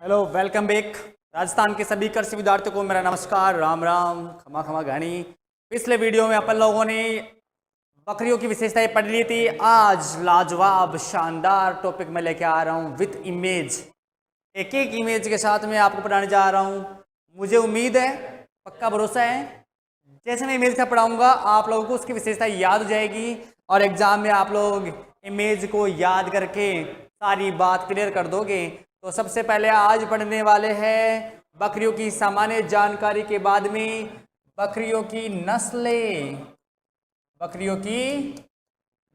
Hello, welcome back. Rajasthan के सभी कृषि विद्यार्थियों को मेरा नमस्कार, राम राम, खमा खमा घानी। पिछले वीडियो में अपन लोगों ने बकरियों की विशेषताएं पढ़ ली थी। आज लाजवाब शानदार टॉपिक में लेके आ रहा हूँ विथ इमेज। एक एक इमेज के साथ में आपको पढ़ाने जा रहा हूँ। मुझे उम्मीद है, पक्का भरोसा है, जैसे मैं इमेज का पढ़ाऊंगा आप लोगों को उसकी विशेषता याद हो जाएगी और एग्जाम में आप लोग इमेज को याद करके सारी बात क्लियर कर दोगे। तो सबसे पहले आज पढ़ने वाले हैं बकरियों की सामान्य जानकारी के बाद में बकरियों की नस्लें। बकरियों की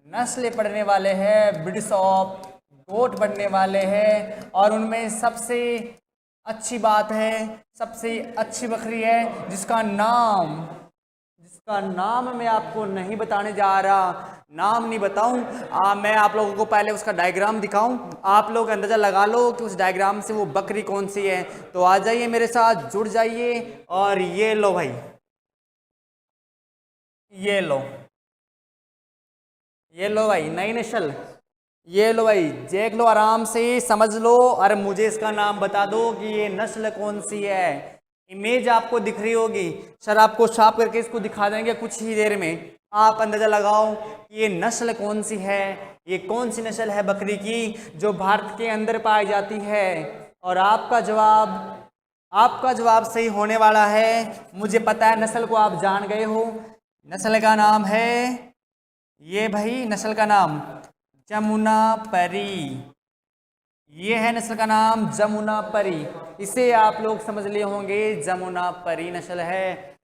नस्लें पढ़ने वाले हैं, ब्रीड्स ऑफ गोट पढ़ने वाले हैं। और उनमें सबसे अच्छी बात है, सबसे अच्छी बकरी है जिसका नाम मैं आपको नहीं बताने जा रहा। नाम नहीं बताऊं, मैं आप लोगों को पहले उसका डायग्राम दिखाऊं, आप लोग अंदाजा लगा लो कि उस डायग्राम से वो बकरी कौन सी है। तो आ जाइए मेरे साथ, जुड़ जाइए। और ये लो भाई, ये लो भाई नई नस्ल। ये लो भाई, देख लो, आराम से समझ लो और मुझे इसका नाम बता दो कि ये नस्ल कौन सी है। इमेज आपको दिख रही होगी, सर आपको छाप करके इसको दिखा देंगे कुछ ही देर में। आप अंदाजा लगाओ कि ये नस्ल कौन सी है, ये कौन सी नस्ल है बकरी की जो भारत के अंदर पाई जाती है। और आपका जवाब सही होने वाला है। मुझे पता है नस्ल को आप जान गए हो। नस्ल का नाम है, ये भाई नस्ल का नाम जमुनापरी। ये है नस्ल का नाम जमुनापरी। इसे आप लोग समझ लिए होंगे, जमुनापरी नस्ल है।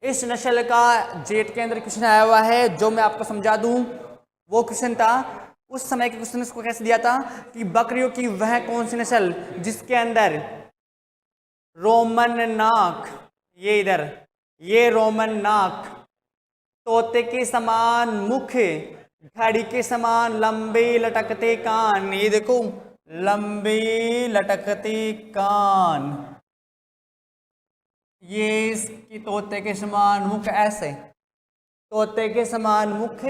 इस नस्ल का जेट के अंदर क्वेश्चन आया हुआ है जो मैं आपको समझा दूं। वो क्वेश्चन था, उस समय के क्वेश्चन इसको कैसे दिया था कि बकरियों की वह कौन सी नस्ल जिसके अंदर रोमन नाक, ये इधर, ये रोमन नाक, तोते के समान मुख, घड़ी के समान लंबे लटकते कान, ये देखो लंबे लटकते कान, ये इसकी तोते के समान मुख, ऐसे तोते के समान मुख,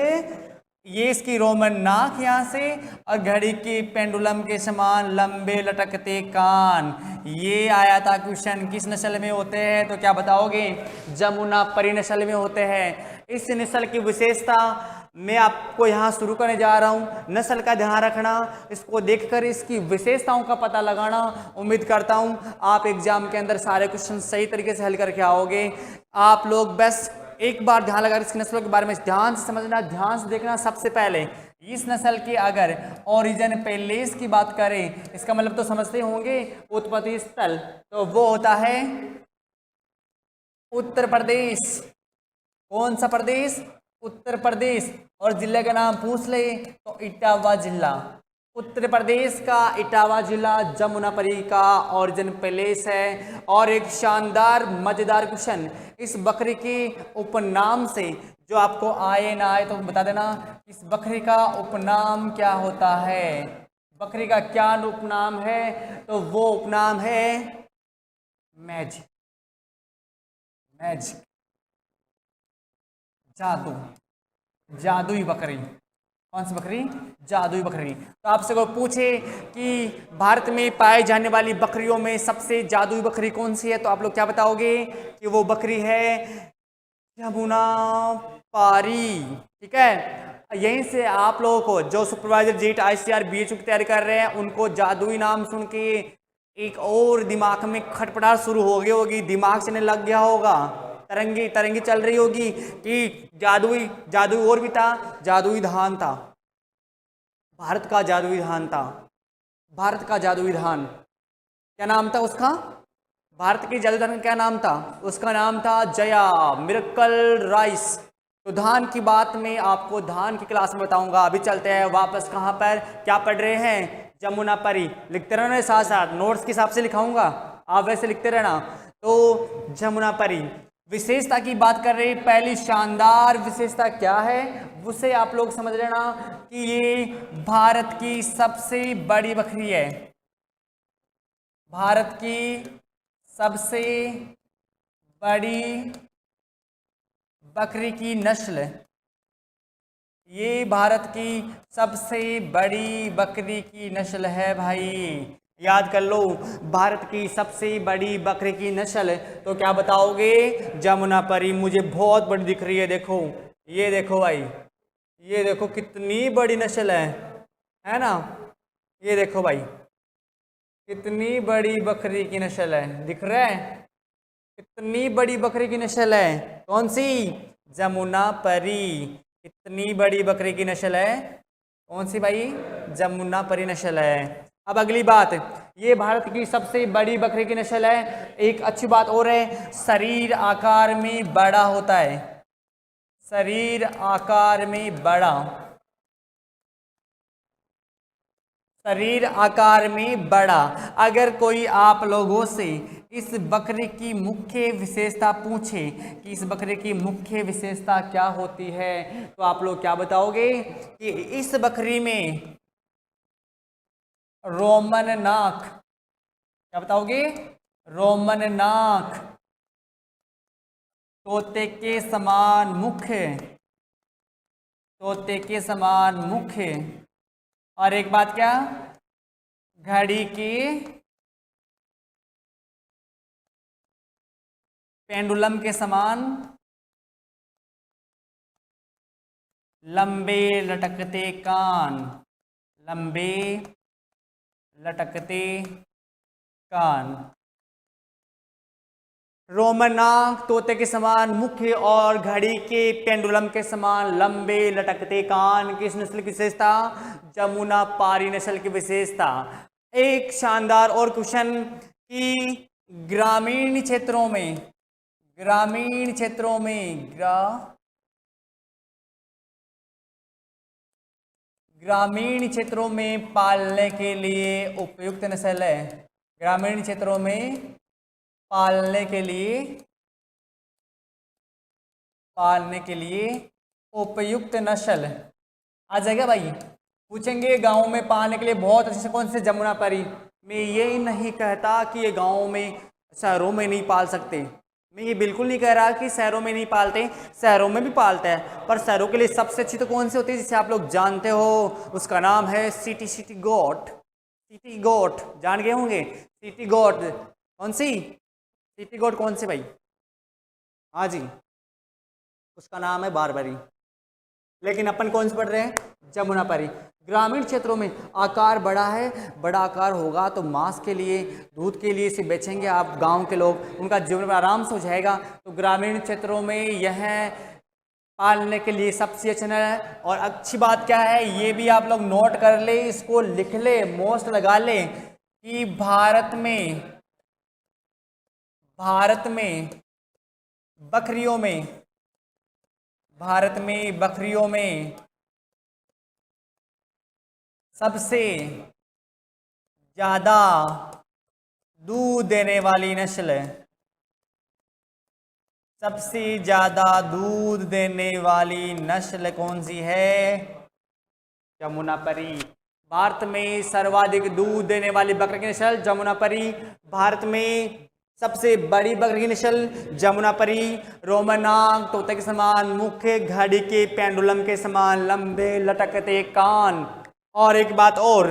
ये इसकी रोमन नाक यहाँ से, और घड़ी की पेंडुलम के समान लंबे लटकते कान। ये आया था क्वेश्चन, किस नस्ल में होते हैं? तो क्या बताओगे? जमुनापरी नस्ल में होते हैं। इस नस्ल की विशेषता मैं आपको यहाँ शुरू करने जा रहा हूँ। नस्ल का ध्यान रखना, इसको देखकर इसकी विशेषताओं का पता लगाना। उम्मीद करता हूँ आप एग्जाम के अंदर सारे क्वेश्चन सही तरीके से हल करके आओगे। आप लोग बस एक बार ध्यान लगा इसकी नस्लों के बारे में ध्यान से समझना, ध्यान से देखना। सबसे पहले इस नस्ल की अगर ओरिजिन पैलेस की बात करें, इसका मतलब तो समझते होंगे उत्पत्ति स्थल, तो वो होता है उत्तर प्रदेश। कौन सा प्रदेश? उत्तर प्रदेश। और जिले का नाम पूछ ले तो इटावा जिला। उत्तर प्रदेश का इटावा जिला जमुनापरी का ओरिजिन पैलेस है। और एक शानदार मजेदार क्वेश्चन, इस बकरी के उपनाम से जो आपको आए ना आए तो बता देना, इस बकरी का उपनाम क्या होता है? बकरी का क्या उपनाम है? तो वो उपनाम है मैजिक। मैजिक, जादू, जादुई बकरी। कौन सी बकरी? जादुई बकरी। तो आपसे कोई पूछे कि भारत में पाई जाने वाली बकरियों में सबसे जादुई बकरी कौन सी है, तो आप लोग क्या बताओगे कि वो बकरी है जमुनापारी। ठीक है, यहीं से आप लोगों को जो सुपरवाइजर जेट ICR BHU की तैयारी कर रहे हैं उनको जादुई नाम सुन के एक और दिमाग में खटपटाहट शुरू हो गई होगी, दिमाग से लग गया होगा, तरंगी तरंगी चल रही होगी कि जादुई और भी था, जादुई धान था, भारत का जादुई धान था। भारत का जादुई धान क्या नाम था उसका? भारत के जादुई धान का क्या नाम था? उसका नाम था जया, मिरेकल राइस। तो धान की बात में आपको धान की क्लास में बताऊंगा। अभी चलते हैं वापस, कहाँ पर क्या पढ़ रहे हैं? जमुनापरी। लिखते रहना, साथ साथ नोट्स के हिसाब से लिखाऊंगा, आप वैसे लिखते रहना। तो जमुनापरी विशेषता की बात कर रहे, पहली शानदार विशेषता क्या है उसे आप लोग समझ लेना कि ये भारत की सबसे बड़ी बकरी है। भारत की सबसे बड़ी बकरी की नस्ल, ये भारत की सबसे बड़ी बकरी की नस्ल है भाई। याद कर लो, भारत की सबसे बड़ी बकरी की नस्ल, तो क्या बताओगे? जमुनापरी। मुझे बहुत बड़ी दिख रही है, देखो, ये देखो भाई, ये देखो कितनी बड़ी नस्ल है ना? ये देखो भाई, कितनी बड़ी बकरी की नस्ल है, दिख रहा है? कितनी बड़ी बकरी की नस्ल है, कौन सी? जमुनापरी। कितनी बड़ी बकरी की नस्ल है, कौन सी भाई? जमुनापरी नस्ल है। अब अगली बात, ये भारत की सबसे बड़ी बकरी की नस्ल है। एक अच्छी बात और है, शरीर आकार में बड़ा होता है, शरीर आकार में बड़ा, शरीर आकार में बड़ा। अगर कोई आप लोगों से इस बकरी की मुख्य विशेषता पूछे कि इस बकरी की मुख्य विशेषता क्या होती है, तो आप लोग क्या बताओगे? कि इस बकरी में रोमन नाक, क्या बताओगे? रोमन नाक, तोते के समान मुख, तोते के समान मुख, और एक बात क्या? घड़ी की पेंडुलम के समान लंबे लटकते कान, लंबे लटकते कान। रोमन नाक, तोते के समान मुख और घड़ी के पेंडुलम के समान लंबे लटकते कान किस नस्ल की विशेषता? जमुनापारी नस्ल की विशेषता। एक शानदार और क्वेश्चन कि ग्रामीण क्षेत्रों में, ग्रामीण क्षेत्रों में ग्रामीण क्षेत्रों में पालने के लिए उपयुक्त नस्ल है। ग्रामीण क्षेत्रों में पालने के लिए उपयुक्त नस्ल आ जाएगा भाई। पूछेंगे गांव में पालने के लिए बहुत अच्छे से कौन से? जमुनापरी। मैं ये नहीं कहता कि ये गांव में, शहरों में नहीं पाल सकते, मैं ये बिल्कुल नहीं कह रहा कि शहरों में नहीं पालते, शहरों में भी पालते हैं, पर शहरों के लिए सबसे अच्छी तो कौन सी होती है जिसे आप लोग जानते हो? उसका नाम है सिटी गोट। सिटी गोट जान गए होंगे, सिटी गोट। कौन सी? सिटी गोट कौन सी भाई? हाँ जी, उसका नाम है बारबरी। लेकिन अपन कौन से पढ़ रहे हैं? जमुनापरी। ग्रामीण क्षेत्रों में आकार बड़ा है, बड़ा आकार होगा तो मांस के लिए, दूध के लिए इसे बेचेंगे आप गांव के लोग, उनका जीवन आराम से हो जाएगा। तो ग्रामीण क्षेत्रों में यह पालने के लिए सबसे अच्छा है। और अच्छी बात क्या है, ये भी आप लोग नोट कर ले, इसको लिख ले, मोस्ट लगा ले कि भारत बकरियों में सबसे ज्यादा दूध देने वाली नस्ल, सबसे ज्यादा दूध देने वाली नस्ल कौन सी है? जमुनापरी। भारत में सर्वाधिक दूध देने वाली बकरी की नस्ल जमुनापरी। भारत में सबसे बड़ी बकरी की नस्ल जमुनापरी। रोमन नाक, तोते के समान मुख, घड़ी के पेंडुलम के समान लंबे लटकते कान। और एक बात और,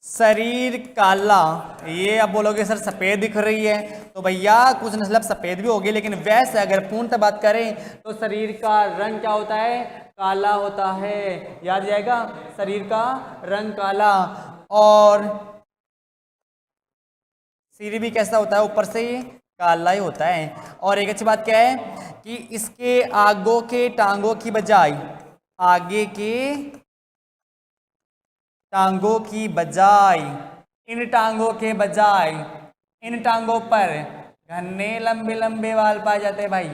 शरीर काला। ये अब बोलोगे सर सफेद दिख रही है, तो भैया कुछ नस्ल सफेद भी होगी, लेकिन वैसे अगर पूर्णतः बात करें तो शरीर का रंग क्या होता है? काला होता है। याद जाएगा, शरीर का रंग काला। और सिर भी कैसा होता है? ऊपर से काला ही होता है। और एक अच्छी बात क्या है कि इसके आगे के टांगों की बजाय, आगे के टांगों की बजाय, इन टांगों के बजाय इन टांगों पर घने लंबे लंबे बाल पाए जाते हैं भाई।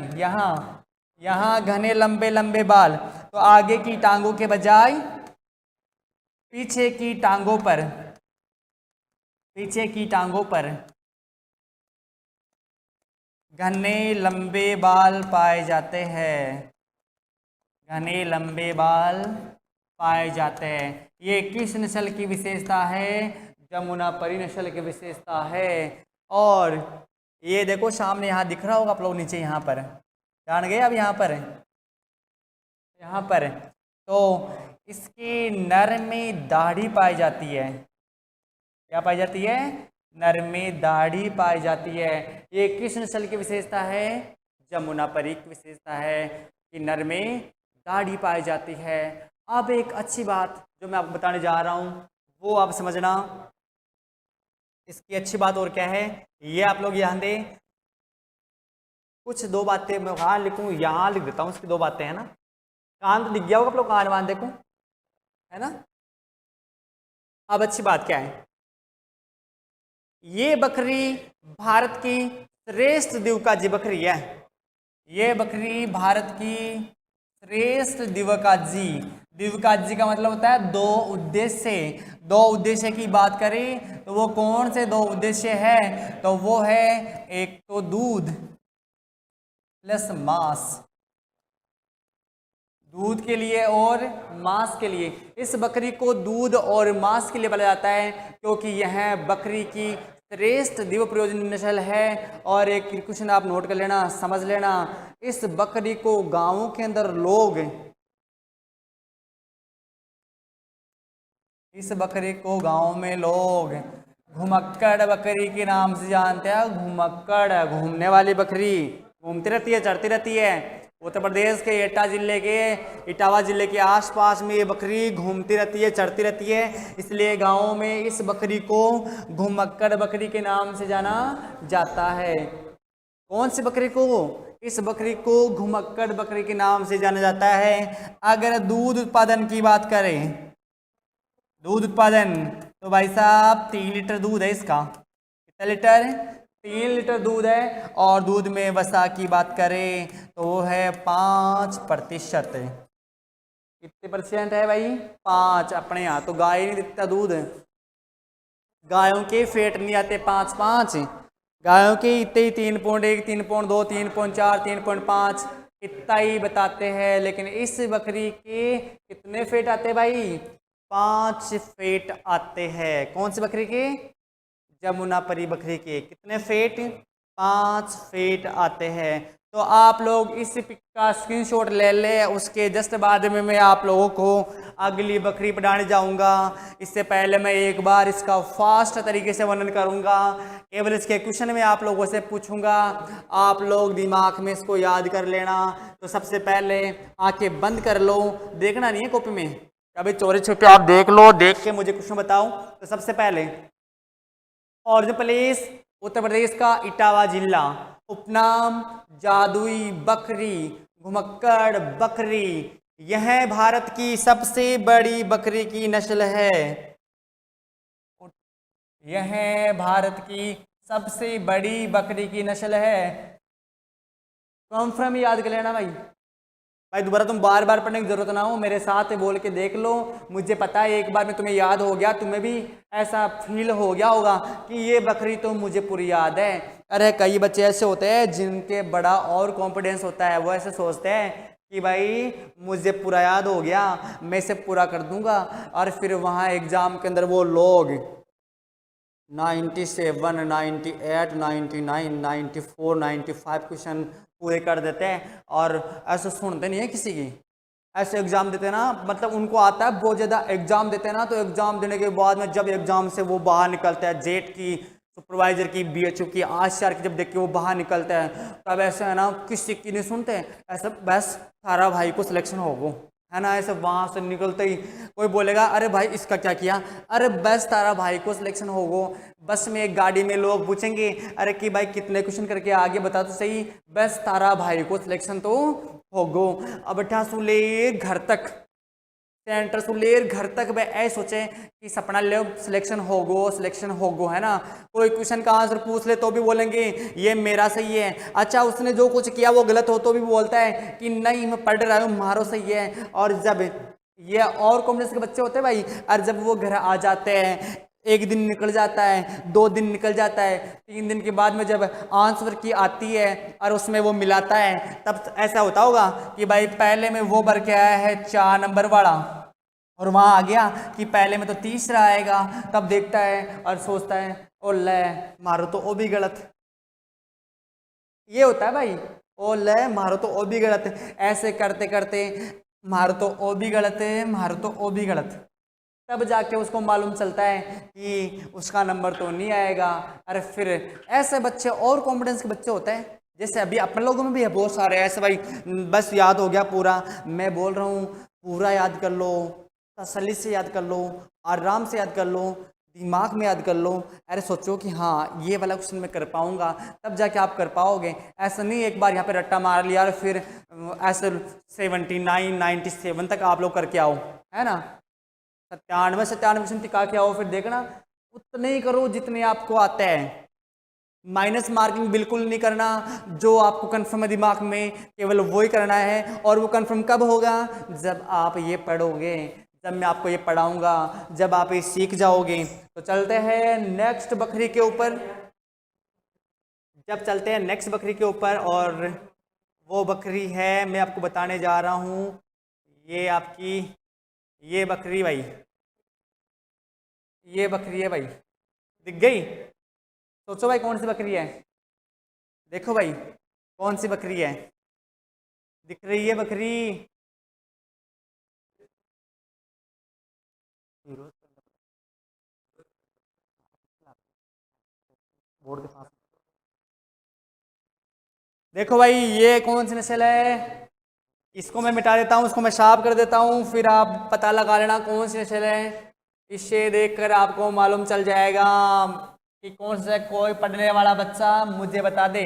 यहाँ घने लंबे लंबे बाल। तो आगे की टांगों के बजाय पीछे की टांगों पर घने लंबे बाल पाए जाते हैं, घने लंबे बाल पाए जाते हैं। ये किस नस्ल की विशेषता है? जमुनापरी नस्ल की विशेषता है। और ये देखो सामने यहाँ दिख रहा होगा आप लोग, नीचे यहाँ पर जान गए। अब यहाँ पर तो इसके नर में दाढ़ी पाई जाती है, क्या पाई जाती है? नर में दाढ़ी पाई जाती है। ये किस नस्ल की विशेषता है? जमुनापरी की विशेषता है कि नर में दाढ़ी पाई जाती है। अब एक अच्छी बात जो मैं आपको बताने जा रहा हूं वो आप समझना। इसकी अच्छी बात और क्या है ये आप लोग यहाँ दें। कुछ दो बातें मैं वहां लिखूं, यहाँ लिख देता हूँ इसकी दो बातें, है ना। कान तो दिख गया होगा आप लोग, कान वान देखो, है ना। अब अच्छी बात क्या है, ये बकरी भारत की श्रेष्ठ दिवकाजी बकरी है। ये बकरी भारत की श्रेष्ठ दिवकाजी। दिवकाजी का मतलब होता है दो उद्देश्य। दो उद्देश्य की बात करें तो वो कौन से दो उद्देश्य है? तो वो है एक तो दूध प्लस मांस, दूध के लिए और मांस के लिए। इस बकरी को दूध और मांस के लिए पाला जाता है क्योंकि यह बकरी की श्रेष्ठ दिव्य प्रयोजन नस्ल है। और एक क्वेश्चन आप नोट कर लेना, समझ लेना, इस बकरी को गांवों के अंदर लोग, इस बकरी को गांव में लोग घुमक्कड़ बकरी के नाम से जानते हैं। घुमक्कड़, घूमने वाली बकरी, घूमती रहती है, चढ़ती रहती है। उत्तर प्रदेश के इटावा जिले के आसपास में ये बकरी घूमती रहती है, चढ़ती रहती है, इसलिए गाँव में इस बकरी को घुमक्कड़ बकरी के नाम से जाना जाता है। कौन सी बकरी को? इस बकरी को घुमक्कड़ बकरी के नाम से जाना जाता है। अगर दूध उत्पादन की बात करें, दूध उत्पादन, तो भाई साहब 3 लीटर दूध है इसका। कितना लीटर? 3 लीटर दूध है। और दूध में वसा की बात करें तो वो है 5%। कितने परसेंट है भाई? 5। अपने यहाँ तो गाय नहीं देता दूध, गायों के फेट नहीं आते 5-5, गायों के इतने ही 3.1, 3.2, 3.4, 3.5 इतना ही बताते हैं। लेकिन इस बकरी के कितने फेट आते भाई? 5 फेट आते हैं। कौन सी बकरी के? जमुनापरी बकरी के। कितने फेट? 5 फेट आते हैं। तो आप लोग इस पिक का स्क्रीनशॉट ले ले। उसके जस्ट बाद में मैं आप लोगों को अगली बकरी पढ़ाने जाऊंगा। इससे पहले मैं एक बार इसका फास्ट तरीके से वर्णन करूंगा। केवल इसके क्वेश्चन में आप लोगों से पूछूंगा, आप लोग दिमाग में इसको याद कर लेना। तो सबसे पहले आंखें बंद कर लो, देखना नहीं है कॉपी में, कभी चोरी छुपे आप देख लो, देख के मुझे क्वेश्चन बताओ। तो सबसे पहले ओरिजिन प्लेस उत्तर प्रदेश का इटावा जिला, उपनाम जादुई बकरी, घुमक्कड़ बकरी। यह भारत की सबसे बड़ी बकरी की नस्ल है। यह भारत की सबसे बड़ी बकरी की नस्ल है। कॉन्फर्म याद कर लेना भाई। भाई दोबारा तुम बार बार पढ़ने की जरूरत ना हो, मेरे साथ बोल के देख लो। मुझे पता है एक बार में तुम्हें याद हो गया, तुम्हें भी ऐसा फील हो गया होगा कि ये बकरी तो मुझे पूरी याद है। अरे कई बच्चे ऐसे होते हैं जिनके बड़ा और कॉन्फिडेंस होता है, वो ऐसे सोचते हैं कि भाई मुझे पूरा याद हो गया, मैं इसे पूरा कर दूंगा। और फिर वहाँ एग्जाम के अंदर वो लोग 97, 98, 99, 94, 95 क्वेश्चन पूरे कर देते हैं और ऐसे सुनते नहीं है किसी की। ऐसे एग्जाम देते ना, मतलब उनको आता है बहुत ज़्यादा। एग्जाम देते हैं ना, तो एग्जाम देने के बाद में जब एग्जाम से वो बाहर निकलता है, जेट की, सुपरवाइजर की, बीएचओ की, आचार्य की, जब देख के वो बाहर निकलता है, तब ऐसे है ना किसी की नहीं सुनते, ऐसा बस सारा भाई को सिलेक्शन हो वो, है ना। ऐसे वहां से निकलते ही कोई बोलेगा अरे भाई इसका क्या किया, अरे बस तारा भाई को सिलेक्शन हो गो। बस में एक गाड़ी में लोग पूछेंगे अरे कि भाई कितने क्वेश्चन करके आगे बता तो सही, बस तारा भाई को सिलेक्शन तो हो गो। अब बैठा सुले घर तक, सेंटर सुलेर घर तक वह ऐसे सोचे कि सपना ले सिलेक्शन हो गो, सिलेक्शन हो गो, है ना। कोई क्वेश्चन का आंसर पूछ ले तो भी बोलेंगे ये मेरा सही है। अच्छा उसने जो कुछ किया वो गलत हो तो भी बोलता है कि नहीं मैं पढ़ रहा हूँ, मारो सही है। और जब ये और कॉम्प्लेक्स के बच्चे होते हैं भाई, और जब वो घर आ जाते हैं, एक दिन निकल जाता है, 2 दिन निकल जाता है, 3 दिन के बाद में जब आंसर की आती है और उसमें वो मिलाता है, तब ऐसा होता होगा कि भाई पहले में वो भर के आया है 4 नंबर वाला और वहाँ आ गया कि पहले में तो तीसरा आएगा। तब देखता है और सोचता है ओ ले मारो तो ओ भी गलत। ये होता है भाई, ओ ले मारो तो ओ भी गलत। ऐसे करते करते मारो तो ओ भी गलत है, मारो तो ओ भी गलत। तब जाके उसको मालूम चलता है कि उसका नंबर तो नहीं आएगा। अरे फिर ऐसे बच्चे और कॉन्फिडेंस के बच्चे होते हैं, जैसे अभी अपन लोगों में भी है बहुत सारे ऐसे भाई, बस याद हो गया पूरा, मैं बोल रहा हूँ पूरा याद कर लो, तसल्ली से याद कर लो, आराम से याद कर लो, दिमाग में याद कर लो। अरे सोचो कि हाँ ये वाला क्वेश्चन मैं कर पाऊंगा, तब जाके आप कर पाओगे। ऐसा नहीं एक बार यहाँ पे रट्टा मार लिया और फिर ऐसे 79 97 तक आप लोग करके आओ, है ना, 97 टिका के आओ, फिर देखना उतने ही करो जितने आपको आता है। माइनस मार्किंग बिल्कुल नहीं करना, जो आपको कंफर्म है दिमाग में केवल वो ही करना है। और वो कंफर्म कब होगा, जब आप ये पढ़ोगे, जब मैं आपको ये पढ़ाऊंगा, जब आप ये सीख जाओगे। तो चलते हैं नेक्स्ट बकरी के ऊपर, जब चलते हैं नेक्स्ट बकरी के ऊपर, और वो बकरी है मैं आपको बताने जा रहा हूँ, ये आपकी ये बकरी भाई, ये बकरी है भाई, दिख गई? सोचो भाई कौन सी बकरी है, देखो भाई कौन सी बकरी है, दिख रही है बकरी? बोर्ड के पास देखो भाई, ये कौन सी नस्ल है, इसको मैं मिटा देता हूँ, इसको मैं साफ कर देता हूँ, फिर आप पता लगा लेना कौन सी नस्ल है। इसे देखकर आपको मालूम चल जाएगा कि कौन सा। कोई पढ़ने वाला बच्चा मुझे बता दे,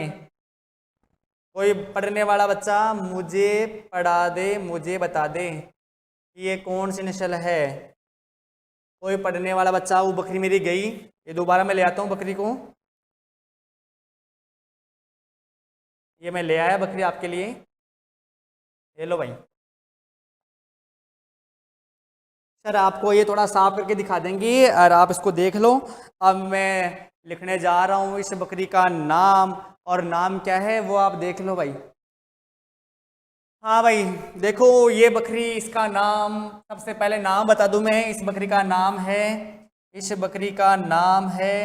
कोई पढ़ने वाला बच्चा मुझे पढ़ा दे, मुझे बता दे कि ये कौन सी नस्ल है। कोई पढ़ने वाला बच्चा, वो बकरी मेरी गई, ये दोबारा मैं ले आता हूँ बकरी को, ये मैं ले आया बकरी आपके लिए, ये लो भाई। सर आपको ये थोड़ा साफ करके दिखा देंगे और आप इसको देख लो। अब मैं लिखने जा रहा हूँ इस बकरी का नाम, और नाम क्या है वो आप देख लो भाई। हाँ भाई देखो ये बकरी, इसका नाम, सबसे पहले नाम बता दूं मैं, इस बकरी का नाम है, इस बकरी का नाम है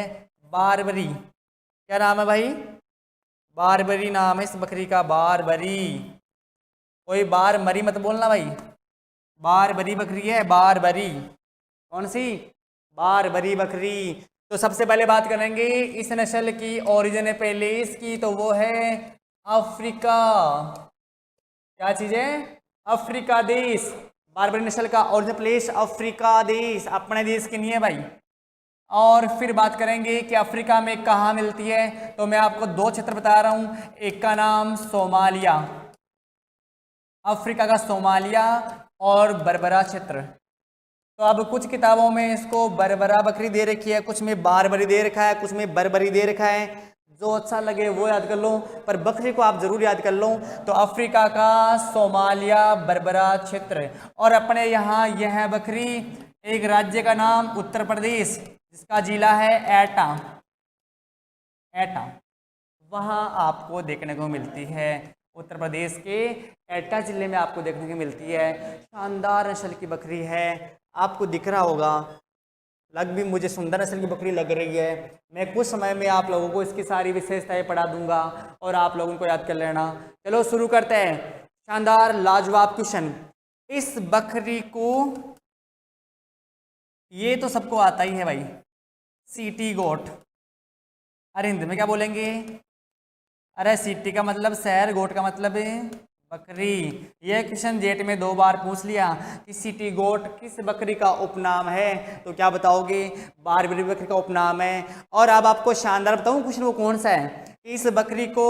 बारबरी। क्या नाम है भाई? बारबरी नाम है इस बकरी का, बारबरी। कोई बार मरी मत बोलना भाई, बारबरी बकरी है, बारबरी। कौन सी? बारबरी बकरी। तो सबसे पहले बात करेंगे इस नस्ल की ओरिजिन पहले इसकी, तो वो है अफ्रीका। क्या चीज है? अफ्रीका देश। बारबरी नस्ल का ओरिजिन प्लेस अफ्रीका देश, अपने देश की नहीं है भाई। और फिर बात करेंगे कि अफ्रीका में कहाँ मिलती है, तो मैं आपको दो क्षेत्र बता रहा हूँ, एक का नाम सोमालिया, अफ्रीका का सोमालिया, और बरबरा क्षेत्र। तो अब कुछ किताबों में इसको बरबरा बकरी दे रखी है, कुछ में बारबरी दे रखा है, कुछ में बरबरी दे रखा है, जो अच्छा लगे वो याद कर लो, पर बकरी को आप जरूर याद कर लो। तो अफ्रीका का सोमालिया बरबरा क्षेत्र। और अपने यहाँ यह है बकरी, एक राज्य का नाम उत्तर प्रदेश, जिसका जिला है एटा, एटा, वहाँ आपको देखने को मिलती है। उत्तर प्रदेश के एटा जिले में आपको देखने को मिलती है। शानदार नस्ल की बकरी है, आपको दिख रहा होगा, लग भी मुझे सुंदर नस्ल की बकरी लग रही है। मैं कुछ समय में आप लोगों को इसकी सारी विशेषताएं पढ़ा दूंगा और आप लोगों को याद कर लेना। चलो शुरू करते हैं। शानदार लाजवाब क्वेश्चन, इस बकरी को, ये तो सबको आता ही है भाई, सीटी गोट। अरे हिंदी में क्या बोलेंगे? अरे सीटी का मतलब शहर, गोट का मतलब है बकरी। यह क्वेश्चन जेट में 2 बार पूछ लिया कि सीटी गोट किस बकरी का उपनाम है, तो क्या बताओगे? बारबरी बकरी का उपनाम है। और अब आपको शानदार बताऊं क्वेश्चन वो कौन सा है, इस बकरी को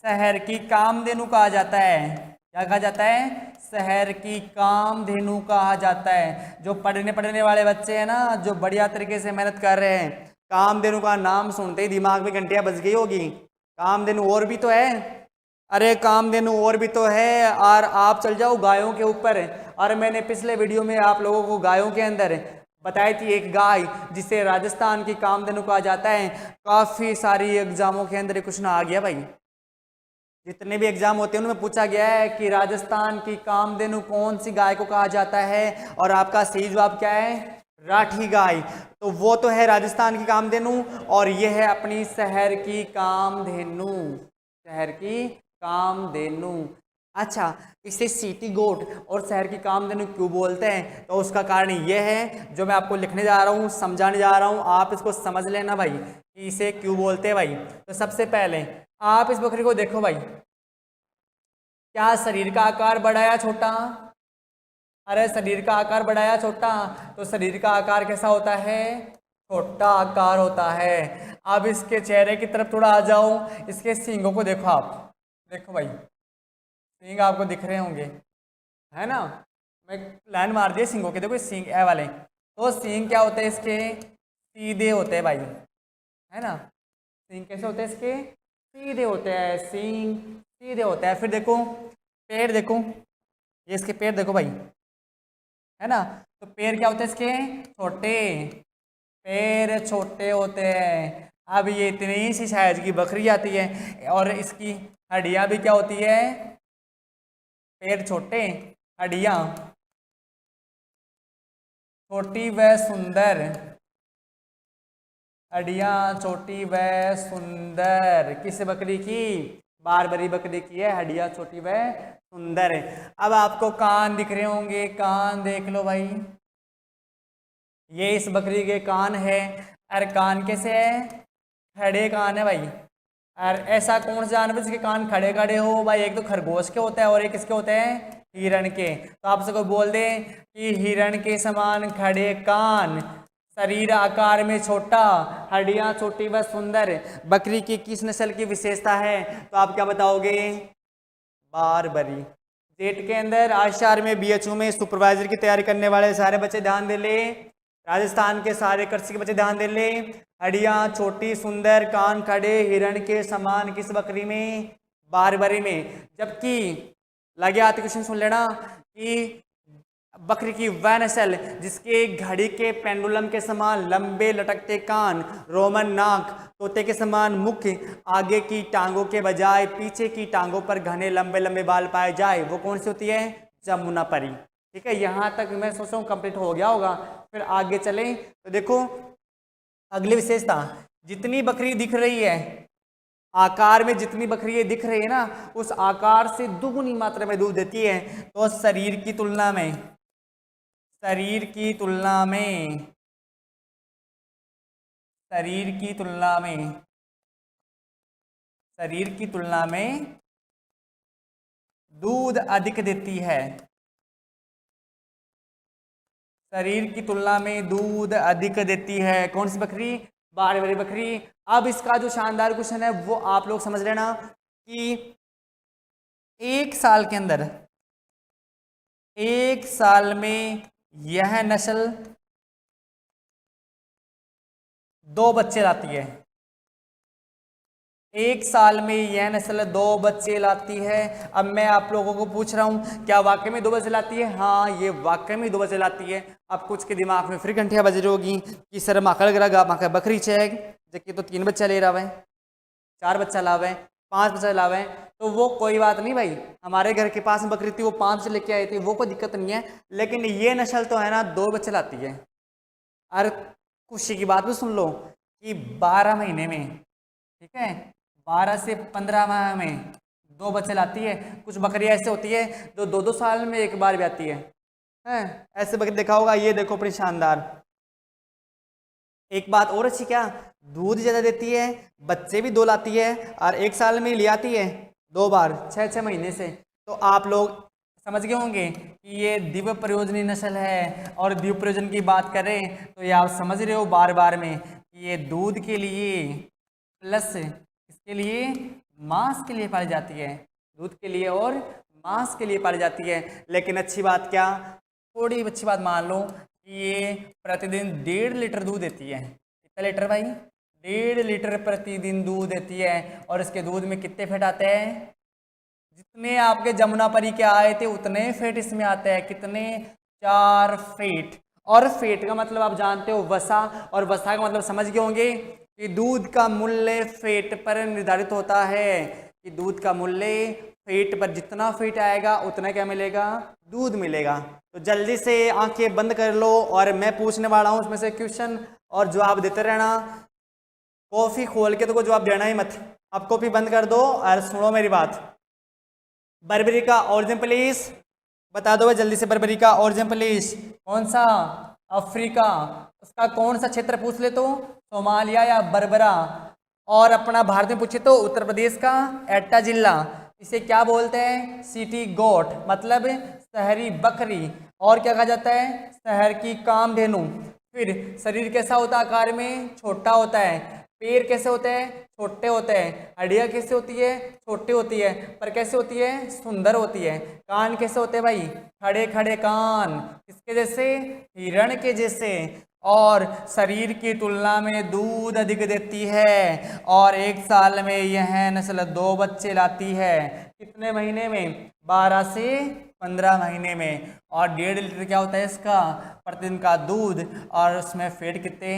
शहर की कामधेनु कहा जाता है। क्या कहा जाता है? शहर की कामधेनु कहा जाता है। जो पढ़ने वाले बच्चे हैं ना, जो बढ़िया तरीके से मेहनत कर रहे हैं, कामधेनु का नाम सुनते ही दिमाग में घंटियां बज गई होगी। कामधेनु और भी तो है, अरे कामधेनु और भी तो है। और आप चल जाओ गायों के ऊपर, और मैंने पिछले वीडियो में आप लोगों को गायों के अंदर बताई थी एक गाय जिसे राजस्थान की कामधेनु कहा जाता है। काफ़ी सारी एग्जामों के अंदर क्वेश्चन आ गया भाई, जितने भी एग्जाम होते हैं उनमें पूछा गया है कि राजस्थान की कामधेनु कौन सी गाय को कहा जाता है, और आपका सही जवाब क्या है? राठी गाय। तो वो तो है राजस्थान की कामधेनु, और ये है अपनी शहर की कामधेनु, शहर की कामधेनु। अच्छा, इसे सिटी गोट और शहर की कामधेनु क्यों बोलते हैं? तो उसका कारण यह है जो मैं आपको लिखने जा रहा हूँ, समझाने जा रहा हूँ, आप इसको समझ लेना भाई कि इसे क्यों बोलते हैं भाई। तो सबसे पहले आप इस बकरी को देखो भाई, क्या शरीर का आकार बड़ा या छोटा? अरे शरीर का आकार बड़ा या छोटा? तो शरीर का आकार कैसा होता है? छोटा आकार होता है। अब इसके चेहरे की तरफ थोड़ा आ जाओ, इसके सींगों को देखो आप, देखो भाई सींग आपको दिख रहे होंगे, है ना? मैं लाइन मार दिया सींगों के, देखो सींग ए वाले। तो सींग क्या होते हैं इसके? सीधे होते हैं भाई, है ना? सींग कैसे होते हैं इसके? सीधे होते हैं, सींग सीधे होते हैं। फिर देखो पैर, देखो ये इसके पैर देखो भाई, है ना? तो पैर क्या होते हैं इसके? छोटे, पैर छोटे होते हैं। अब ये इतनी सी साइज की बकरी आती है और इसकी हड्डियां भी क्या होती है? पैर छोटे, हड्डियां छोटी व सुंदर, हड्डियां छोटी व सुंदर। किस बकरी की? बारबरी बकरी की है, हड्डियां छोटी व सुंदर है। अब आपको कान दिख रहे होंगे, कान देख लो भाई, ये इस बकरी के कान है। और कान कैसे है? खड़े कान है भाई। और ऐसा कौन सा जानवर जिसके कान खड़े खड़े हो भाई? एक तो खरगोश के होता है और एक किसके होते हैं? हिरण के। तो आप सबको बोल दें कि हिरण के समान खड़े कान, शरीर आकार में छोटा, हड्डियां छोटी व सुंदर, बकरी की किस नस्ल की विशेषता है? तो आप क्या बताओगे? बारबरी। जेट के अंदर आचार में बीएचयू में सुपरवाइजर की तैयारी करने वाले सारे बच्चे ध्यान दे ले, राजस्थान के सारे कृषि के बच्चे ध्यान दे ले। हड्डियां छोटी सुंदर, कान खड़े, हिरण के समान, किस बकरी में? बारबरी में। जबकि लगे आते क्वेश्चन सुन लेना कि बकरी की वह नस्ल जिसके घड़ी के पेंडुलम के समान लंबे लटकते कान, रोमन नाक, तोते के समान मुख, आगे की टांगों के बजाय पीछे की टांगों पर घने लंबे लंबे बाल पाए जाए, वो कौन सी होती है? जमुनापरी। ठीक है, यहाँ तक मैं सोच रहा हूँ कंप्लीट हो गया होगा। फिर आगे चलें तो देखो अगली विशेषता, जितनी बकरी दिख रही है आकार में, जितनी बकरी ये दिख रही है ना, उस आकार से दुगुनी मात्रा में दूध देती है। तो शरीर की तुलना में, शरीर की तुलना में, शरीर की तुलना में, शरीर की तुलना में दूध अधिक देती है। शरीर की तुलना में दूध अधिक देती है कौन सी बकरी? बारबरी बकरी। अब इसका जो शानदार क्वेश्चन है वो आप लोग समझ लेना कि एक साल के अंदर, एक साल में यह नस्ल 2 बच्चे लाती है। एक साल में यह नस्ल 2 बच्चे लाती है। अब मैं आप लोगों को पूछ रहा हूं, क्या वाकई में 2 बच्चे लाती है? हाँ, ये वाकई में 2 बच्चे लाती है। अब कुछ के दिमाग में फिर घंटियां बज रही होगी कि सर माकड़ गरा माकड़ बकरी छे, जबकि तो 3 बच्चा ले रहा है, 4 बच्चा लावे, 5 बच्चा लावे। तो वो कोई बात नहीं भाई, हमारे घर के पास में बकरी थी, वो 5 बच्चे लेके आई थी, वो कोई दिक्कत नहीं है। लेकिन ये नस्ल तो है ना 2 बच्चे लाती है। और खुशी की बात भी सुन लो कि 12 महीने में, ठीक है, 12 से 15 माह में 2 बच्चे लाती है। कुछ बकरियां ऐसे होती है जो 2-2 साल में एक बार भी आती है। ऐसे बकरी देखा होगा, ये देखो बड़ी शानदार। एक बात और अच्छी, क्या दूध ज़्यादा देती है, बच्चे भी 2 लाती है, और एक साल में ले आती है 2 बार 6-6 महीने से। तो आप लोग समझ गए होंगे कि ये द्विव प्रयोजनी नस्ल है। और द्विव प्रयोजन की बात करें तो ये आप समझ रहे हो बार बार में कि ये दूध के लिए प्लस इसके लिए मांस के लिए पाली जाती है, दूध के लिए और मांस के लिए पाली जाती है। लेकिन अच्छी बात क्या, थोड़ी अच्छी बात मान लो कि ये प्रतिदिन 1.5 लीटर दूध देती है। कितना लीटर भाई? 1.5 लीटर प्रतिदिन दूध देती है। और इसके दूध में कितने फैट आते हैं? जितने आपके जमुनापरी के आए थे उतने फैट इसमें आते हैं। कितने? 4 फैट। और फैट का मतलब आप जानते हो वसा, और वसा का मतलब समझ गए होंगे कि दूध का मूल्य फैट पर निर्धारित होता है। कि दूध का मूल्य फैट पर, जितना फैट आएगा उतना क्या मिलेगा? दूध मिलेगा। तो जल्दी से आंखें बंद कर लो और मैं पूछने वाला हूं उसमें से क्वेश्चन, और जवाब देते रहना। कॉफी खोल के तो कोई जवाब देना ही मत, अब कॉफी बंद कर दो और सुनो मेरी बात। बर्बरी का ओरिजिन प्लेस बता दो भाई जल्दी से। बर्बरी का ओरिजिन प्लेस कौन सा? अफ्रीका। उसका कौन सा क्षेत्र पूछ ले तो, सोमालिया या बर्बरा। और अपना भारत में पूछे तो उत्तर प्रदेश का एटा जिला। इसे क्या बोलते हैं? सिटी गोट, मतलब शहरी बकरी। और क्या कहा जाता है? शहर की कामधेनु। फिर शरीर कैसा होता है? आकार में छोटा होता है। पैर कैसे होते हैं? छोटे होते हैं। हड्डियां कैसे होती है? छोटी होती है। पर कैसे होती है? सुंदर होती है। कान कैसे होते हैं भाई? खड़े खड़े कान। किसके जैसे? हिरण के जैसे। और शरीर की तुलना में दूध अधिक देती है। और एक साल में यह नस्ल 2 बच्चे लाती है। कितने महीने में? 12 से 15 महीने में। और 1.5 लीटर क्या होता है इसका? प्रतिदिन का दूध। और उसमें फेट कितने?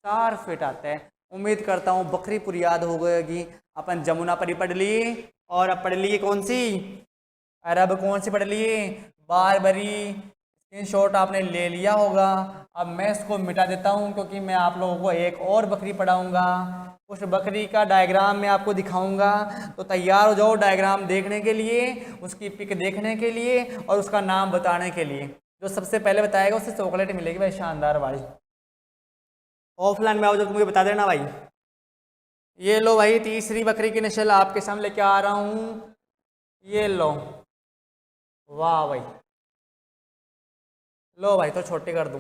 4 फेट आते हैं। उम्मीद करता हूँ बकरीपुर याद हो गएगी। अपन जमुना परी पढ़ लिए, और अब पढ़ लिए कौन सी? अरब। कौन सी पढ़ लिए? बारबरी। स्क्रीनशॉट आपने ले लिया होगा। अब मैं इसको मिटा देता हूँ, क्योंकि मैं आप लोगों को एक और बकरी पढ़ाऊँगा। उस बकरी का डायग्राम मैं आपको दिखाऊंगा, तो तैयार हो जाओ डायग्राम देखने के लिए, उसकी पिक देखने के लिए, और उसका नाम बताने के लिए। जो सबसे पहले बताएगा उसे चॉकलेट मिलेगी भाई, शानदार भाई। ऑफलाइन में आओ जब, मुझे बता देना भाई। ये लो भाई, तीसरी बकरी की नस्ल आपके सामने लेके आ रहा हूँ। ये लो। वाह भाई। लो भाई, तो छोटी कर दूं।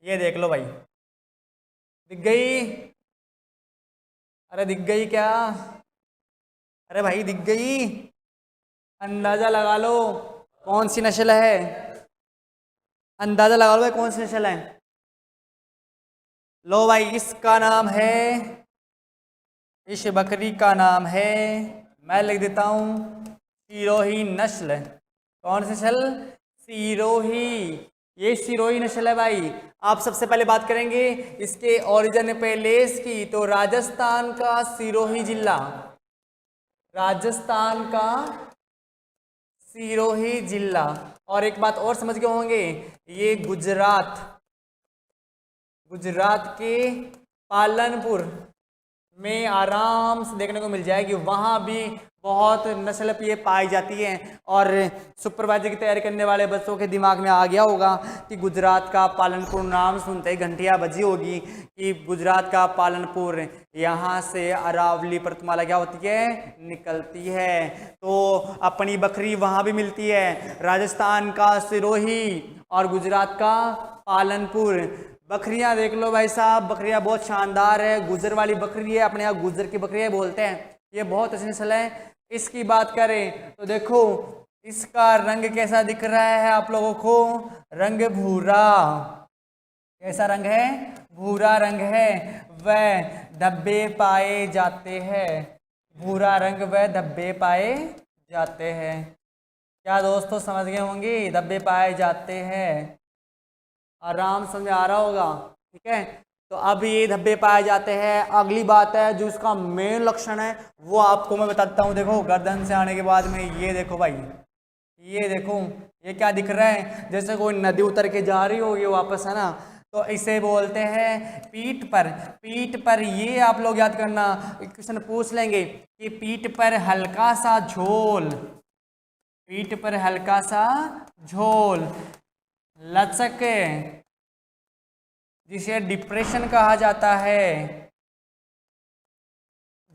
ये देख लो भाई, दिख गई? अरे दिख गई क्या? अरे भाई दिख गई? अंदाजा लगा लो कौन सी नस्ल है। अंदाजा लगा लो भाई कौन सी नस्ल है। लो भाई, इसका नाम है, इस बकरी का नाम है, मैं लिख देता हूँ, सिरोही नस्ल। कौन सी नस्ल? सिरोही। ये सिरोही नस्ल है भाई। आप सबसे पहले बात करेंगे इसके ओरिजिन प्लेस की, तो राजस्थान का सिरोही जिला। राजस्थान का सिरोही जिला। और एक बात और समझ गए होंगे, ये गुजरात, गुजरात के पालनपुर में आराम से देखने को मिल जाएगी। वहाँ भी बहुत नस्ल ये पाई जाती है। और सुपरवाइजर की तैयारी करने वाले बच्चों के दिमाग में आ गया होगा कि गुजरात का पालनपुर नाम सुनते ही घंटियाँ बजी होगी कि गुजरात का पालनपुर, यहाँ से अरावली पर्वतमाला क्या होती है? निकलती है। तो अपनी बकरी वहाँ भी मिलती है, राजस्थान का सिरोही और गुजरात का पालनपुर। बकरियां देख लो भाई साहब, बकरियां बहुत शानदार है। गुजर वाली बकरी है, अपने यहाँ गुजर की बकरियां बोलते हैं। ये बहुत अच्छी नस्ल है। इसकी बात करें तो देखो, इसका रंग कैसा दिख रहा है आप लोगों को? रंग भूरा। कैसा रंग है? भूरा रंग है। वह धब्बे पाए जाते हैं। भूरा रंग वह धब्बे पाए जाते हैं। क्या दोस्तों समझ गए होंगे? धब्बे पाए जाते हैं। आराम समझ आ रहा होगा, ठीक है। तो अब ये धब्बे पाए जाते हैं। अगली बात है जो इसका मेन लक्षण है वो आपको मैं बताता हूँ। देखो, गर्दन से आने के बाद में ये देखो भाई, ये देखो, ये क्या दिख रहा है? जैसे कोई नदी उतर के जा रही होगी वापस, है ना। तो इसे बोलते हैं पीठ पर। पीठ पर ये आप लोग याद करना, क्वेश्चन पूछ लेंगे कि पीठ पर हल्का सा झोल, पीठ पर हल्का सा झोल, लचक, जिसे डिप्रेशन कहा जाता है,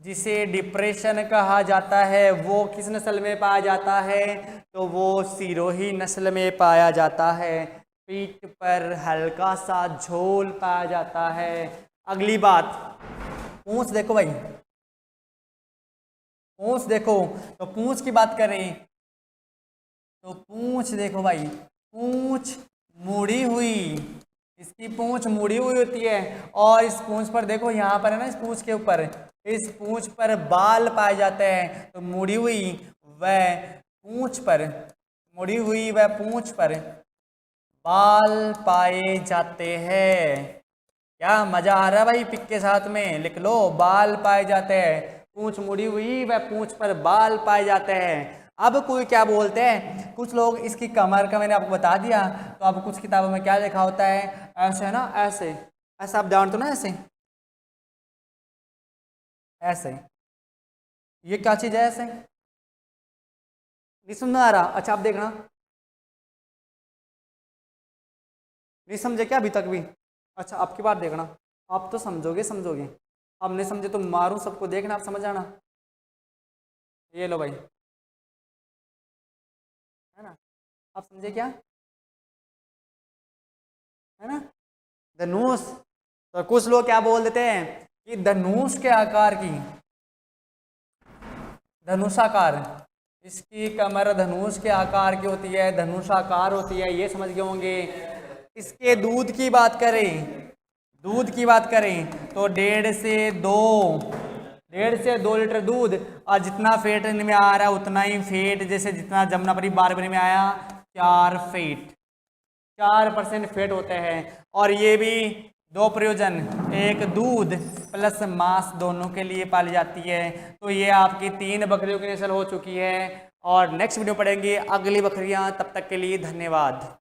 जिसे डिप्रेशन कहा जाता है, वो किस नस्ल में पाया जाता है? तो वो सिरोही नस्ल में पाया जाता है। पीठ पर हल्का सा झोल पाया जाता है। अगली बात, पूंछ देखो भाई, पूंछ देखो। तो पूंछ की बात करें तो पूंछ देखो भाई, पूंछ मुड़ी हुई, इसकी पूंछ मुड़ी हुई होती है। और इस पूंछ पर देखो, यहाँ पर है ना, इस पूंछ के ऊपर, इस पूंछ पर बाल पाए जाते हैं। तो मुड़ी हुई वह पूंछ पर, मुड़ी हुई वह पूंछ पर बाल पाए जाते हैं। क्या मजा आ रहा है भाई? पिक के साथ में लिख लो, बाल पाए जाते हैं। पूंछ मुड़ी हुई वह पूंछ पर बाल पाए जाते हैं। अब कोई क्या बोलते हैं, कुछ लोग इसकी कमर का, मैंने आपको बता दिया। तो अब कुछ किताबों में क्या लिखा होता है? ऐसे है ना, ऐसे, ऐसा आप जानते हो ना, ऐसे, ऐसे। ये क्या चीज़ है ऐसे? नहीं समझ आ रहा? अच्छा आप देखना, नहीं समझे क्या अभी तक भी? अच्छा आपकी बात देखना, आप तो समझोगे समझोगे, अब नहीं समझे तो मारूं सबको, देखना आप समझ आना। ये लो भाई, है ना, आप समझे क्या? है ना, धनुष। तो कुछ लोग क्या बोल देते हैं कि धनुष के आकार की, धनुषाकार, इसकी कमर धनुष के आकार की होती है, धनुषाकार होती है, ये समझ गए होंगे। इसके दूध की बात करें, दूध की बात करें तो 1.5 से 2 लीटर दूध, और जितना फेट में आ रहा है उतना ही फेट, जैसे जितना जमुनापरी बारबरी में आया 4 फेट, 4% फेट होते हैं। और ये भी 2 प्रयोजन, एक दूध प्लस मांस दोनों के लिए पाली जाती है। तो ये आपकी 3 बकरियों की नस्ल हो चुकी है, और नेक्स्ट वीडियो पढ़ेंगे अगली बकरियां। तब तक के लिए धन्यवाद।